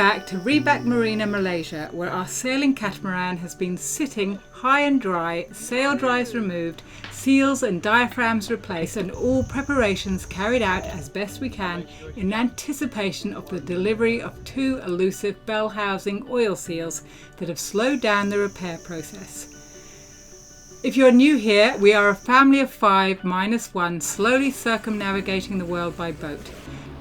back to Rebak Marina, Malaysia, where our sailing catamaran has been sitting high and dry, sail drives removed, seals and diaphragms replaced, and all preparations carried out as best we can in anticipation of the delivery of 2 elusive bell housing oil seals that have slowed down the repair process. If you're new here, we are a family of 5 minus 1 slowly circumnavigating the world by boat.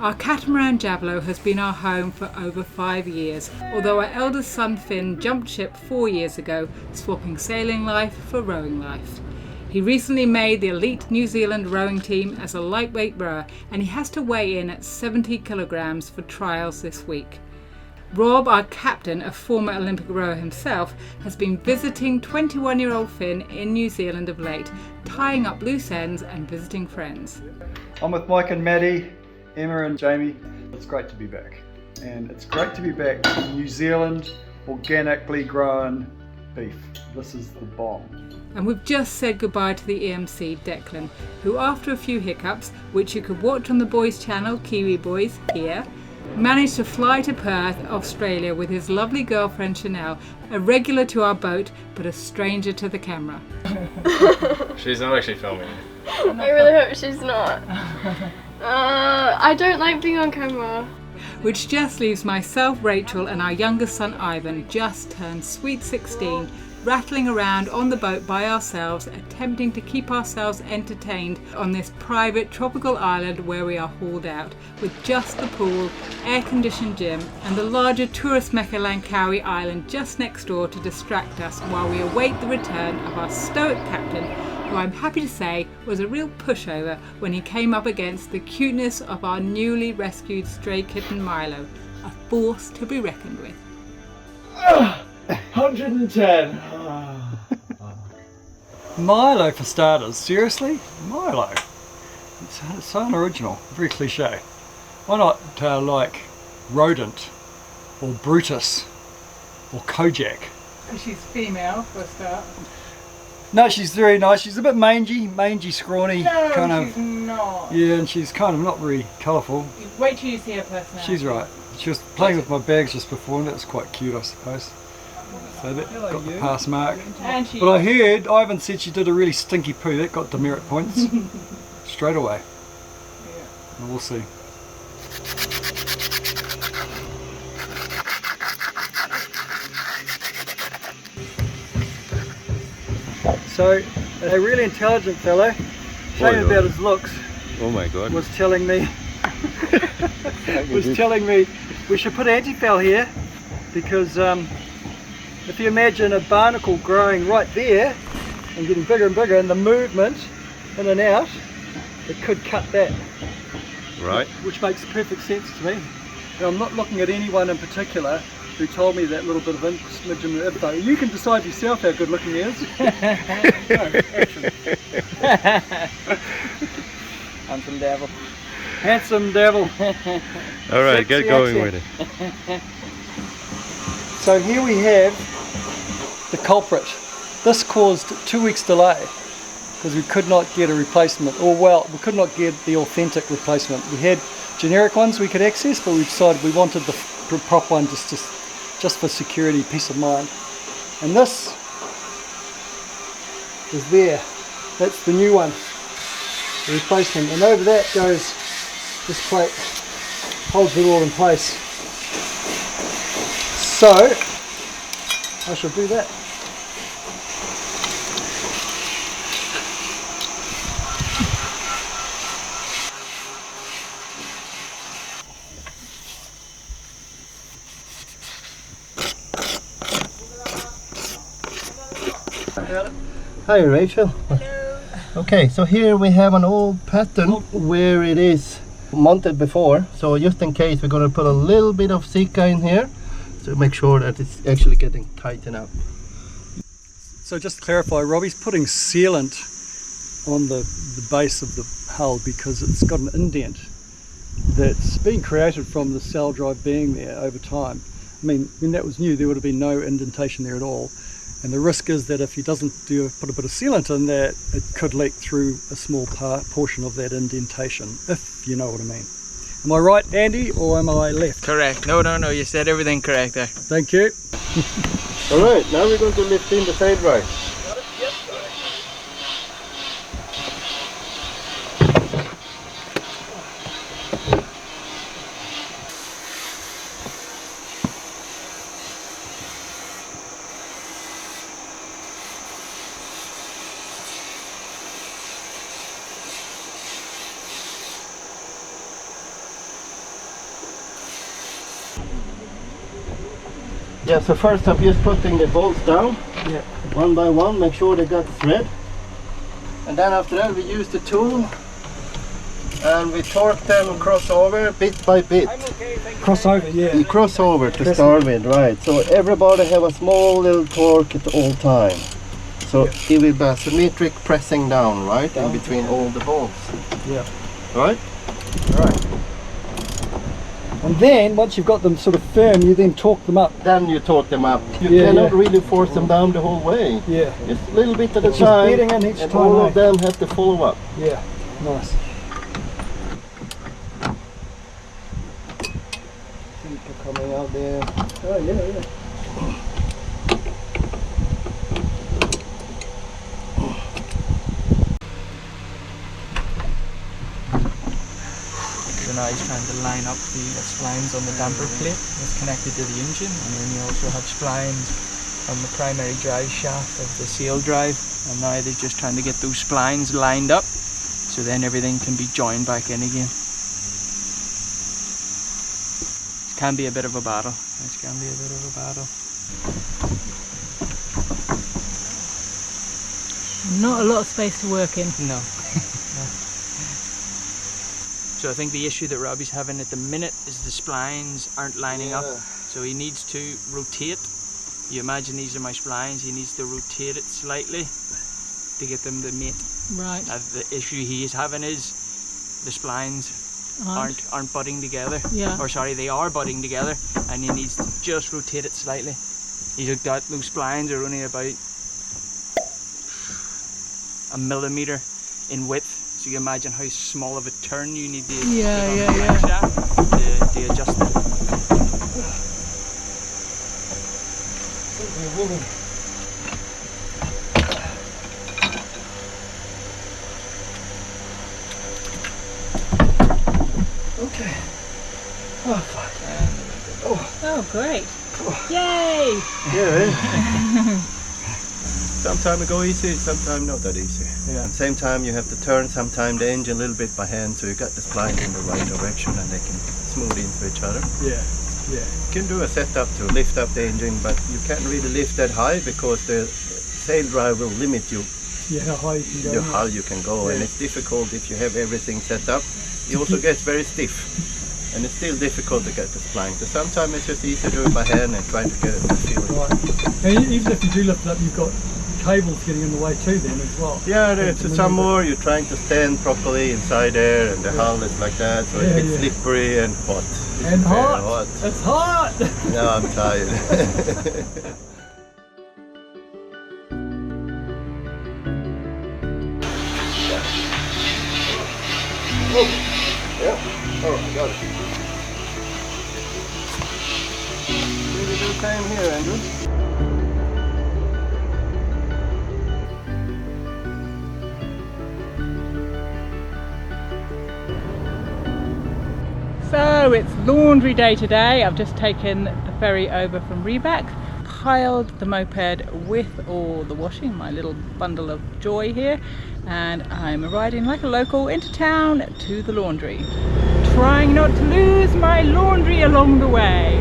Our catamaran Javelot has been our home for over 5 years, although our eldest son Finn jumped ship 4 years ago, swapping sailing life for rowing life. He recently made the elite New Zealand rowing team as a lightweight rower, and he has to weigh in at 70 kilograms for trials this week. Rob, our captain, a former Olympic rower himself, has been visiting 21-year-old Finn in New Zealand of late, tying up loose ends and visiting friends. I'm with Mike and Maddie, Emma and Jamie. It's great to be back, and it's great to be back in New Zealand, organically grown beef. This is the bomb. And we've just said goodbye to the EMC Declan, who after a few hiccups, which you could watch on the boys channel Kiwi Boys here, managed to fly to Perth, Australia with his lovely girlfriend Chanel, a regular to our boat but a stranger to the camera. She's not actually filming. I really hope she's not. I don't like being on camera. Which just leaves myself, Rachel, and our youngest son Ivan, just turned sweet 16, rattling around on the boat by ourselves, attempting to keep ourselves entertained on this private tropical island where we are hauled out, with just the pool, air-conditioned gym, and the larger tourist Mecca Langkawi island just next door to distract us while we await the return of our stoic captain, who I'm happy to say was a real pushover when he came up against the cuteness of our newly rescued stray kitten Milo, a force to be reckoned with. 110. Milo for starters, seriously? Milo? It's so unoriginal, very cliche. Why not like Rodent or Brutus or Kojak? She's female for a start. No, she's very nice. She's a bit mangy, scrawny, No, kind she's of. not. Yeah, and she's kind of not very colourful. Wait till you see her personality. She's right. She was playing with my bags just before, and that was quite cute, I suppose. So that got the pass mark. And she, But I heard Ivan said she did a really stinky poo. That got demerit points straight away. Yeah. And we'll see. So a really intelligent fellow, shame about his looks, Oh my god. was telling me we should put anti-foul here because if you imagine a barnacle growing right there and getting bigger and bigger, and the movement in and out, it could cut that. Right. Which makes perfect sense to me. And I'm not looking at anyone in particular who told me that little bit of smidgen of info. You can decide yourself how good looking he is. Handsome devil. Handsome devil. Alright, get Sexy going accent. with it. So here we have the culprit. This caused 2 weeks delay because we could not get a replacement, or well, we could not get the authentic replacement. We had generic ones we could access, but we decided we wanted the proper one just for security, peace of mind. And this is there. That's the new one, the replacement. And over that goes this plate, holds it all in place. So I shall do that. Hi Rachel. Hello. Okay, so here we have an old pattern where it is mounted before, so just in case we're going to put a little bit of Sika in here to make sure that it's actually getting tightened up. So just to clarify, Robbie's putting sealant on the base of the hull because it's got an indent that's been created from the cell drive being there over time. I mean, when that was new, there would have been no indentation there at all. And the risk is that if he doesn't put a bit of sealant in there, it could leak through a small portion of that indentation, if you know what I mean. Am I right, Andy, or am I left? Correct. No, you said everything correct there. Thank you. Alright, now we're going to lift in the sail drive. Yeah, so first I'm just putting the bolts down, one by one, make sure they got the thread. And then after that we use the tool and we torque them crossover bit by bit. Crossover, yeah. You crossover to start with, right? So everybody have a small little torque at all time. So it will be a symmetric pressing down, right? In between all the bolts. Yeah. Right? Right. And then, once you've got them sort of firm, you then torque them up. Then you torque them up. You cannot really force them down the whole way. Yeah. Just a little bit at a It's time. just beating in each and time, all eh? of them have to follow up. Yeah, nice. Coming out there. Oh, yeah. So now he's trying to line up the splines on the damper plate that's connected to the engine, and then you also have splines on the primary drive shaft of the sail drive, and now they're just trying to get those splines lined up so then everything can be joined back in again. It can be a bit of a battle. It can be a bit of a battle. Not a lot of space to work in. No. So I think the issue that Robbie's having at the minute is the splines aren't lining up. So he needs to rotate. You imagine these are my splines, he needs to rotate it slightly to get them to mate. Right. The issue he is having is the splines aren't butting together. Yeah. Or sorry, they are butting together, and he needs to just rotate it slightly. He's looked at those splines are only about 1 millimeter in width. So you imagine how small of a turn you need to give on the crankshaft to adjust it. Okay. Oh, fuck. Oh, great. Yay! Yeah, Sometimes it go easy, sometimes not that easy. Yeah. At the same time you have to turn sometime the engine a little bit by hand so you got the splines in the right direction and they can smooth into each other. Yeah, yeah. You can do a setup to lift up the engine, but you can't really lift that high because the sail drive will limit you Yeah, how high you can go. how you can go, and it's difficult if you have everything set up. It also gets very stiff, and it's still difficult to get the spline. So sometimes it's just easier to do it by hand and try to get it to feel it. Right. And even if you do lift it up, you've got cables getting in the way too then as well. Yeah, there's some more. You're trying to stand properly inside there, and the hull is like that, so it's a bit slippery and hot. And Very hot. It's hot! No, I'm tired. Yeah. Oh, I got it. Really do the same here, Andrew. So it's laundry day today. I've just taken the ferry over from Rebak, piled the moped with all the washing, my little bundle of joy here, and I'm riding like a local into town to the laundry, trying not to lose my laundry along the way.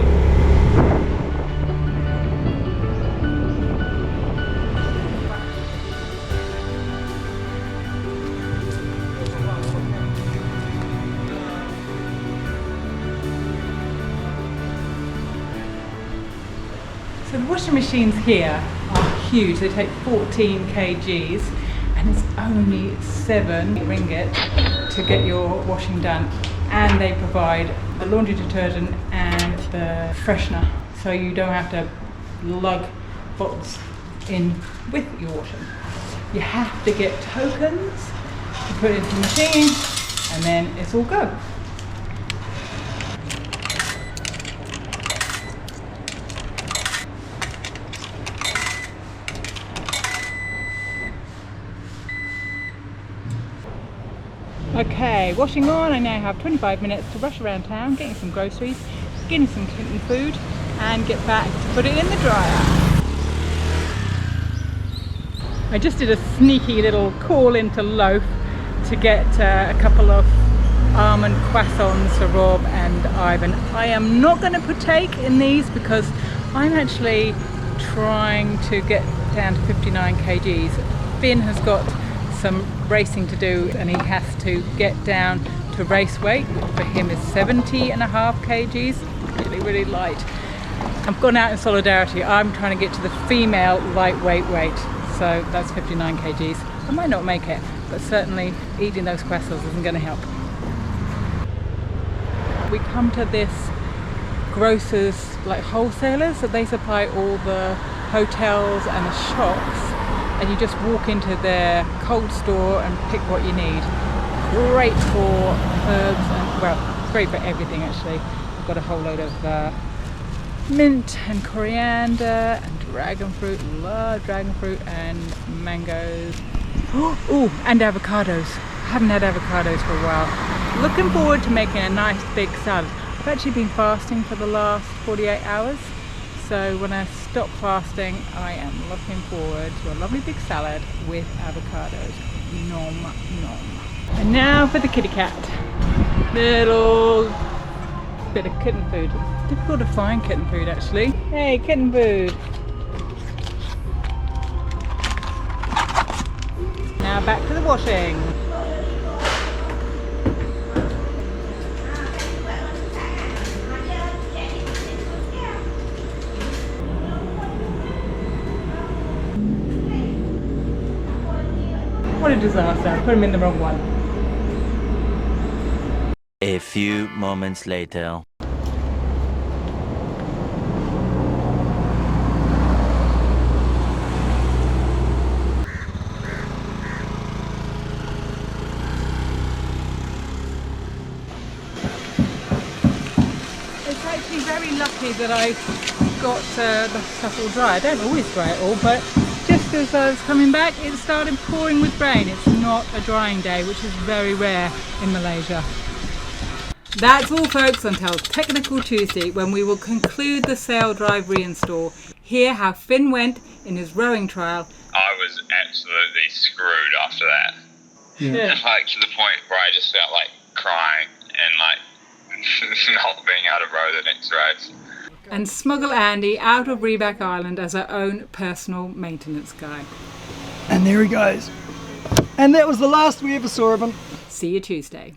So the washing machines here are huge. They take 14 kgs and it's only 7 ringgit to get your washing done. And they provide the laundry detergent and the freshener, so you don't have to lug bottles in with your washing. You have to get tokens to put into the machine and then it's all go. Okay, washing on. I now have 25 minutes to rush around town, getting some groceries, getting some kitten food, and get back to put it in the dryer. I just did a sneaky little call into Loaf to get a couple of almond croissants for Rob and Ivan. I am not going to partake in these because I'm actually trying to get down to 59 kgs. Finn has got some racing to do and he has to get down to race weight, which for him is 70.5 kgs. Really, really light. I've gone out in solidarity. I'm trying to get to the female lightweight weight. So that's 59 kgs. I might not make it, but certainly eating those croissants isn't going to help. We come to this grocers, like wholesalers, so they supply all the hotels and the shops, and you just walk into their cold store and pick what you need. Great for herbs and, well, it's great for everything actually. I've got a whole load of mint and coriander and dragon fruit. Love dragon fruit and mangoes. Oh, and avocados. Haven't had avocados for a while. Looking forward to making a nice big salad. I've actually been fasting for the last 48 hours. So when I stop fasting, I am looking forward to a lovely big salad with avocados. Nom nom. And now for the kitty cat. Little bit of kitten food. It's difficult to find kitten food actually. Hey, kitten food. Now back to the washing. What a disaster. I put him in the wrong one. A few moments later. It's actually very lucky that I got the stuff all dry. I don't always dry it all, but just as I was coming back, it started pouring with rain. It's not a drying day, which is very rare in Malaysia. That's all folks until Technical Tuesday, when we will conclude the sail drive reinstall. Hear how Finn went in his rowing trial. I was absolutely screwed after that. Yeah. Like to the point where I just felt like crying and like not being able to row the next race. And smuggle Andy out of Rebak Island as our own personal maintenance guy. And there he goes. And that was the last we ever saw of him. See you Tuesday.